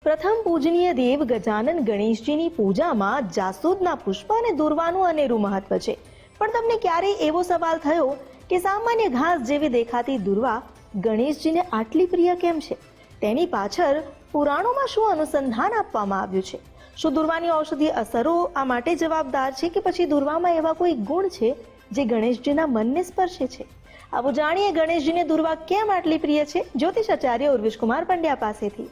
પ્રથમ પૂજનીય દેવ ગજાનન ગણેશજીની પૂજામાં જાસૂદના પુષ્પ અને દુર્વાનું અનેરું મહત્વ છે. પણ તમને ક્યારેય એવો સવાલ થયો કે સામાન્ય ઘાસ જેવી દેખાતી દુર્વા ગણેશજીને આટલી પ્રિય કેમ છે? તેની પાછળ પુરાણોમાં શું અનુસંધાન આપવામાં આવ્યું છે? શું દુર્વાની ઔષધીય અસરો આ માટે જવાબદાર છે કે પછી દુર્વામાં એવા કોઈ ગુણ છે જે ગણેશજીના મનને સ્પર્શે છે? આવું જાણીએ ગણેશજીને દુર્વા કેમ આટલી પ્રિય છે જ્યોતિષાચાર્ય ઉર્વિશ કુમાર પંડ્યા પાસેથી.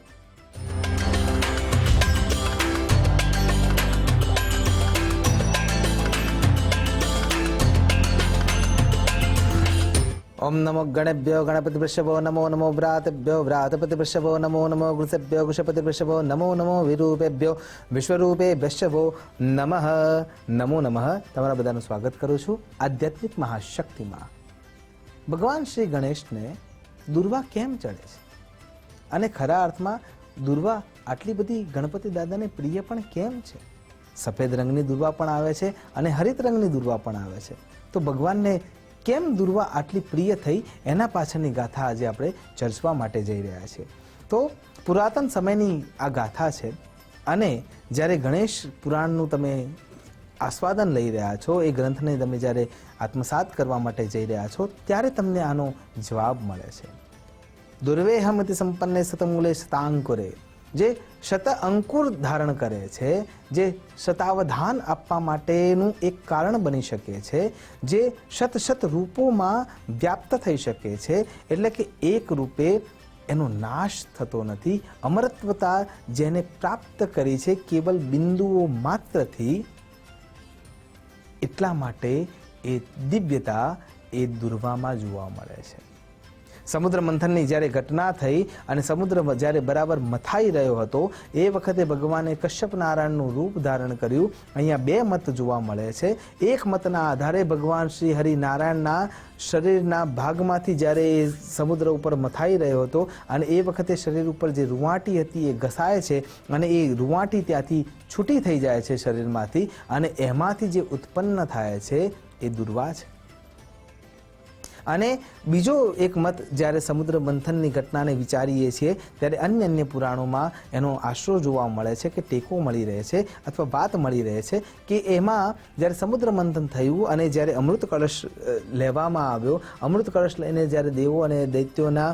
ओम नमो गणेभ्यो गणपति वृषभो नमो नमो व्रातेभ्यो व्रातपति वृषभो नमो नमो वृषभ्यो वृषपति वृषभो नमो नमो विरूपेभ्यो विश्वरूपे वृषभो नमः नमो नमः. તમારા બધાનું સ્વાગત કરું છું આધ્યાત્મિક મહાશક્તિમાં. ભગવાન શ્રી ગણેશને દુર્વા કેમ ચડે છે અને ખરા અર્થમાં દુર્વા આટલી બધી ગણપતિ દાદાને પ્રિય પણ કેમ છે? સફેદ રંગની દુર્વા પણ આવે છે અને હરિત રંગની દુર્વા પણ આવે છે. તો ભગવાનને કેમ દુર્વા આટલી પ્રિય થઈ એના પાછળની ગાથા આજે આપણે ચર્ચવા માટે જઈ રહ્યા છીએ. તો પુરાતન સમયની આ ગાથા છે અને જ્યારે ગણેશ પુરાણનું તમે આસ્વાદન લઈ રહ્યા છો, એ ગ્રંથને તમે જ્યારે આત્મસાત કરવા માટે જઈ રહ્યા છો ત્યારે તમને આનો જવાબ મળે છે. દુર્વેહમતિ સંપન્ને શતમૂલે શતાંકુરે, જે શત અંકુર ધારણ કરે છે, જે શતાવધાન આપવા માટેનું એક કારણ બની શકે છે, જે શત રૂપોમાં વ્યાપ્ત થઈ શકે છે, એટલે કે એક રૂપે એનો નાશ થતો નથી. અમરત્વતા જેને પ્રાપ્ત કરી છે કેવલ બિંદુઓ માત્રથી, એટલા માટે એ દિવ્યતા એ દુર્વામાં જોવા મળે છે. સમુદ્ર મંથનની જ્યારે ઘટના થઈ અને સમુદ્ર જ્યારે બરાબર મથાઈ રહ્યો હતો એ વખતે ભગવાને કશ્યપ નારાયણનું રૂપ ધારણ કર્યું. અહીંયા બે મત જોવા મળે છે. એક મતના આધારે ભગવાન શ્રી હરિનારાયણના શરીરના ભાગમાંથી જ્યારે એ સમુદ્ર ઉપર મથાઈ રહ્યો હતો અને એ વખતે શરીર ઉપર જે રૂંવાટી હતી એ ઘસાય છે અને એ રૂંવાટી ત્યાંથી છૂટી થઈ જાય છે શરીરમાંથી, અને એમાંથી જે ઉત્પન્ન થાય છે એ દુર્વા છે. અને બીજો એક મત જ્યારે સમુદ્ર મંથનની ઘટનાને વિચારીએ છીએ ત્યારે અન્ય પુરાણોમાં એનો આશરો જોવા મળે છે કે ટેકો મળી રહે છે અથવા વાત મળી રહે છે કે એમાં જ્યારે સમુદ્ર મંથન થયું અને જ્યારે અમૃત કળશ લેવામાં આવ્યો, અમૃત કળશ લઈને જ્યારે દેવો અને દૈત્યોના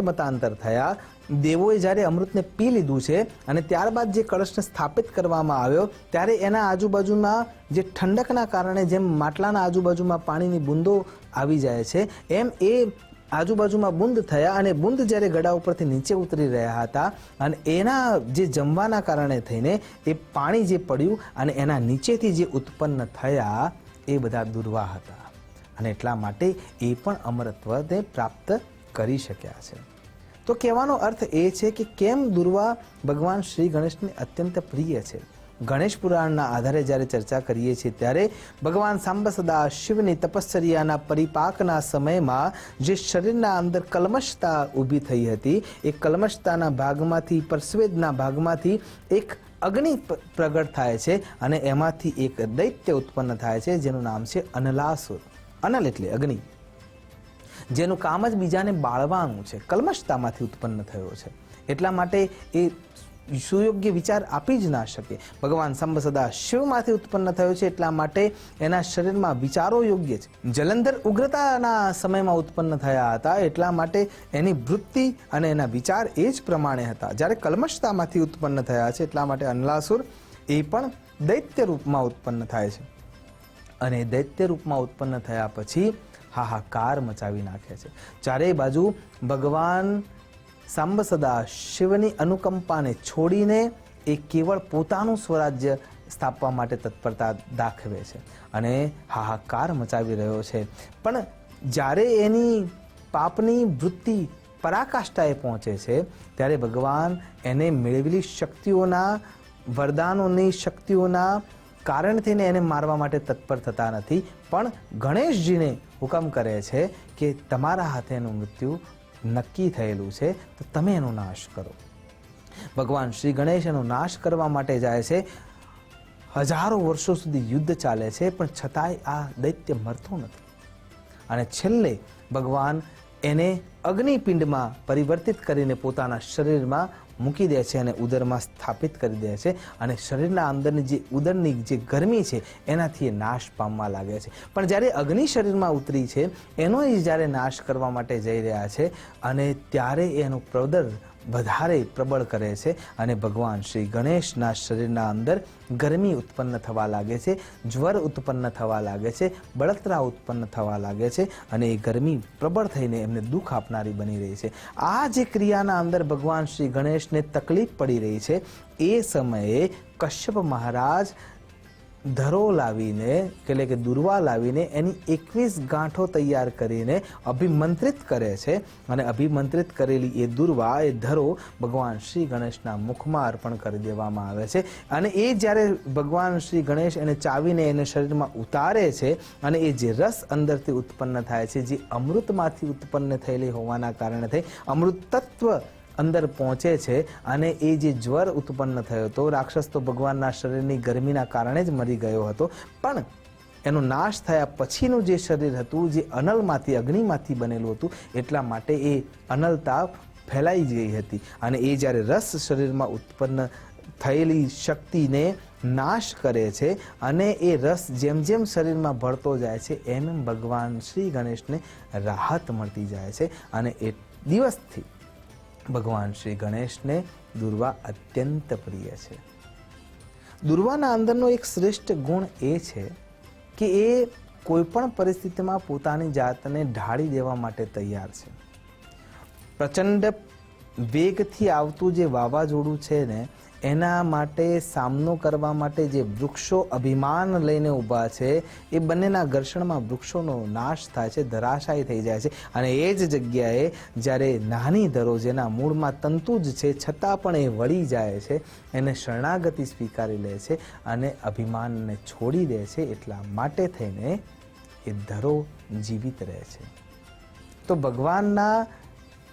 મતાંતર થયા, દેવોએ જ્યારે અમૃતને પી લીધું છે અને ત્યારબાદ જે કળશને સ્થાપિત કરવામાં આવ્યો ત્યારે એના આજુબાજુમાં જે ઠંડકના કારણે જેમ માટલાના આજુબાજુમાં પાણીની બૂંદો આવી જાય છે એમ એ આજુબાજુમાં બુંદ થયા અને બુંદ જ્યારે ગળા ઉપરથી નીચે ઉતરી રહ્યા હતા અને એના જે જમવાના કારણે થઈને એ પાણી જે પડ્યું અને એના નીચેથી જે ઉત્પન્ન થયા એ બધા દુર્વા હતા અને એટલા માટે એ પણ અમરત્વને પ્રાપ્ત કરી શક્યા છે. તો કહેવાનો અર્થ એ છે કે કેમ દુર્વા ભગવાન શ્રી ગણેશને અત્યંત પ્રિય છે. ગણેશ પુરાણના આધારે જ્યારે ચર્ચા કરીએ છીએ ત્યારે ભગવાન સાંબ સદા શિવની તપશ્ચર્યાના પરિપાકના સમયમાં જે શરીરના અંદર કલ્મશતા ઊભી થઈ હતી, એ કલ્મશતાના ભાગમાંથી, પરસ્વેદના ભાગમાંથી એક અગ્નિ પ્રગટ થાય છે અને એમાંથી એક દૈત્ય ઉત્પન્ન થાય છે જેનું નામ છે અનલાસુર. અનલ એટલે અગ્નિ, જેનું કામ જ બીજાને બાળવાનું છે, કલ્મશતામાંથી ઉત્પન્ન થયો છે. એટલા માટે એ સુયોગ્ય વિચાર આપી જ ના શકે. ભગવાન સંબ સદા શિવમાંથી ઉત્પન્ન થયો છે એટલા માટે એના શરીરમાં વિચારો યોગ્ય છે. જલંધર ઉગ્રતાના સમયમાં ઉત્પન્ન થયા હતા એટલા માટે એની વૃત્તિ અને એના વિચાર એ જ પ્રમાણે હતા. જ્યારે કલ્મશતામાંથી ઉત્પન્ન થયા છે એટલા માટે અનલાસુર એ પણ દૈત્ય રૂપમાં ઉત્પન્ન થાય છે અને દૈત્ય રૂપમાં ઉત્પન્ન થયા પછી હાહાકાર મચાવી નાખે છે. ચારેય બાજુ ભગવાન સાંબ સદા શિવની અનુકંપાને છોડીને એ કેવળ પોતાનું સ્વરાજ્ય સ્થાપવા માટે તત્પરતા દાખવે છે અને હાહાકાર મચાવી રહ્યો છે. પણ જ્યારે એની પાપની વૃત્તિ પરાકાષ્ઠાએ પહોંચે છે ત્યારે ભગવાન એને મેળવેલી શક્તિઓના, વરદાનોની શક્તિઓના કારણ થઈને એને મારવા માટે તત્પર થતા નથી, પણ ગણેશજીને હુકમ કરે છે કે તમારા હાથે એનું મૃત્યુ નક્કી થયેલું છે તો તમે એનો નાશ કરો. ભગવાન શ્રી ગણેશ એનો નાશ કરવા માટે જાય છે. હજારો વર્ષો સુધી યુદ્ધ ચાલે છે પણ છતાંય આ દૈત્ય મરતો નથી અને છેલ્લે ભગવાન એને અગ્નિપિંડમાં પરિવર્તિત કરીને પોતાના શરીરમાં મૂકી દે છે અને ઉદરમાં સ્થાપિત કરી દે છે અને શરીરના અંદરની જે ઉદરની જે ગરમી છે એનાથી એ નાશ પામવા લાગે છે. પણ જ્યારે અગ્નિ શરીરમાં ઉતરી છે એનો એ જ્યારે નાશ કરવા માટે જઈ રહ્યા છે અને ત્યારે એનું પ્રદર વધારે પ્રબળ કરે છે અને ભગવાન શ્રી ગણેશના શરીરના અંદર ગરમી ઉત્પન્ન થવા લાગે છે, જ્વર ઉત્પન્ન થવા લાગે છે, બળતરા ઉત્પન્ન થવા લાગે છે અને એ ગરમી પ્રબળ થઈને એમને દુઃખ આપનારી બની રહી છે. આ જે ક્રિયાના અંદર ભગવાન શ્રી ગણેશને તકલીફ પડી રહી છે એ સમયે કશ્યપ મહારાજ ધરો લાવીને એટલે કે દુર્વા લાવીને એની 21 ગાંઠો તૈયાર કરીને અભિમંત્રિત કરે છે અને અભિમંત્રિત કરેલી એ દુર્વા એ ધરો ભગવાન શ્રી ગણેશના મુખમાં અર્પણ કરી દેવામાં આવે છે અને એ જ્યારે ભગવાન શ્રી ગણેશ એને ચાવીને એને શરીરમાં ઉતારે છે અને એ જે રસ અંદરથી ઉત્પન્ન થાય છે જે અમૃતમાંથી ઉત્પન્ન થયેલી હોવાના કારણે થઈ અમૃત તત્વ અંદર પહોંચે છે અને એ જે જ્વર ઉત્પન્ન થયો હતો, રાક્ષસ તો ભગવાનના શરીરની ગરમીના કારણે જ મરી ગયો હતો, પણ એનો નાશ થયા પછીનું જે શરીર હતું જે અનલમાંથી અગ્નિમાંથી બનેલું હતું એટલા માટે એ અનલતા ફેલાઈ ગઈ હતી અને એ જ્યારે રસ શરીરમાં ઉત્પન્ન થયેલી શક્તિને નાશ કરે છે અને એ રસ જેમ જેમ શરીરમાં ભળતો જાય છે એમ એમ ભગવાન શ્રી ગણેશને રાહત મળતી જાય છે અને એ દિવસથી ભગવાન શ્રી ગણેશને દુર્વા અત્યંત પ્રિય છે. દુર્વાના અંદરનો એક શ્રેષ્ઠ ગુણ એ છે કે એ કોઈ પણ પરિસ્થિતિમાં પોતાની જાતને ઢાળી દેવા માટે તૈયાર છે. પ્રચંડ વેગથી આવતું જે વાવાઝોડું છે ને એના માટે સામનો કરવા માટે જે વૃક્ષો અભિમાન લઈને ઊભા છે એ બંનેના ઘર્ષણમાં વૃક્ષોનો નાશ થાય છે, ધરાશાયી થઈ જાય છે અને એ જ જગ્યાએ જ્યારે નાની ધરો જેના મૂળમાં તંતુ જ છે છતાં પણ એ વળી જાય છે એને શરણાગતિ સ્વીકારી લે છે અને અભિમાનને છોડી દે છે. એટલા માટે થઈને એ ધરો જીવિત રહે છે. તો ભગવાનના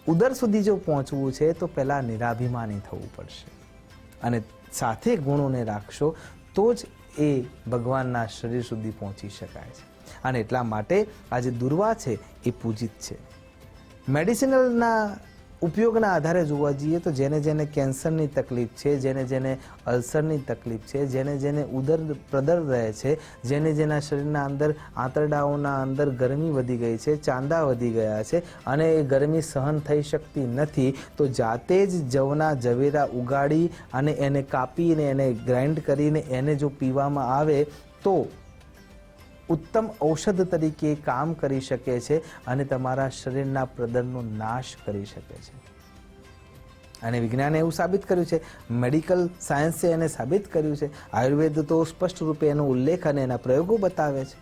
ઉદર સુધી જો પહોંચવું છે તો પહેલાં નિરાભિમાની થવું પડશે અને સાથે ગુણોને રાખશો તો જ એ ભગવાનના શરીર સુધી પહોંચી શકાય છે અને એટલા માટે આ જે દુર્વા છે એ પૂજિત છે. મેડિસિનલના ઉપયોગના આધારે જોવા જઈએ તો જેને જેને કેન્સરની તકલીફ છે, જેને જેને અલ્સરની તકલીફ છે, જેને જેને ઉદર પ્રદર રહે છે, જેને જેના શરીરના અંદર આંતરડાઓના અંદર ગરમી વધી ગઈ છે, ચાંદા વધી ગયા છે અને એ ગરમી સહન થઈ શકતી નથી તો જાતે જ જવના ઝવેરા ઉગાડી અને એને કાપીને એને ગ્રાઇન્ડ કરીને એને જો પીવામાં આવે તો ઉત્તમ ઔષધ તરીકે કામ કરી શકે છે અને તમારા શરીરના પ્રદરનો નાશ કરી શકે છે. અને વિજ્ઞાને એવું સાબિત કર્યું છે, મેડિકલ સાયન્સે એને સાબિત કર્યું છે, આયુર્વેદ તો સ્પષ્ટ રૂપે એનો ઉલ્લેખ અને એના પ્રયોગો બતાવે છે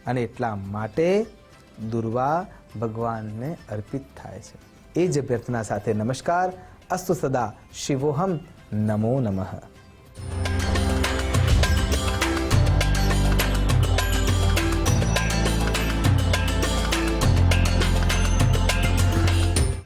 અને એટલા માટે દુર્વા ભગવાનને અર્પિત થાય છે. એ જ અભ્યર્થના સાથે નમસ્કાર. અસ્તુ સદા શિવોહમ. નમો નમઃ.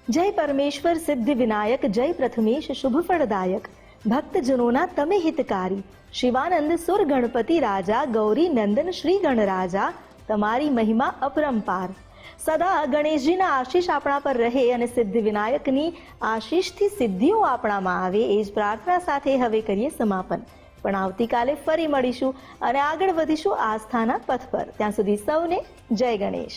જય પરમેશ્વર સિદ્ધિ વિનાયક, જય પ્રથમેશ શુભ ફળદાયક, ભક્તજનોના તમે હિતકારી, શિવાનંદ સુર ગણપતિ રાજા, ગૌરી નંદન શ્રી ગણરાજા, તમારી મહિમા અપરંપાર. સદા ગણેશજીના આશીષ આપણા પર રહે અને સિદ્ધિ વિનાયકની આશીષથી સિદ્ધિઓ આપણામાં આવે એ જ પ્રાર્થના સાથે હવે કરીએ સમાપન. પણ આવતીકાલે ફરી મળીશું અને આગળ વધીશું આસ્થાના પથ પર. ત્યાં સુધી સૌને જય ગણેશ.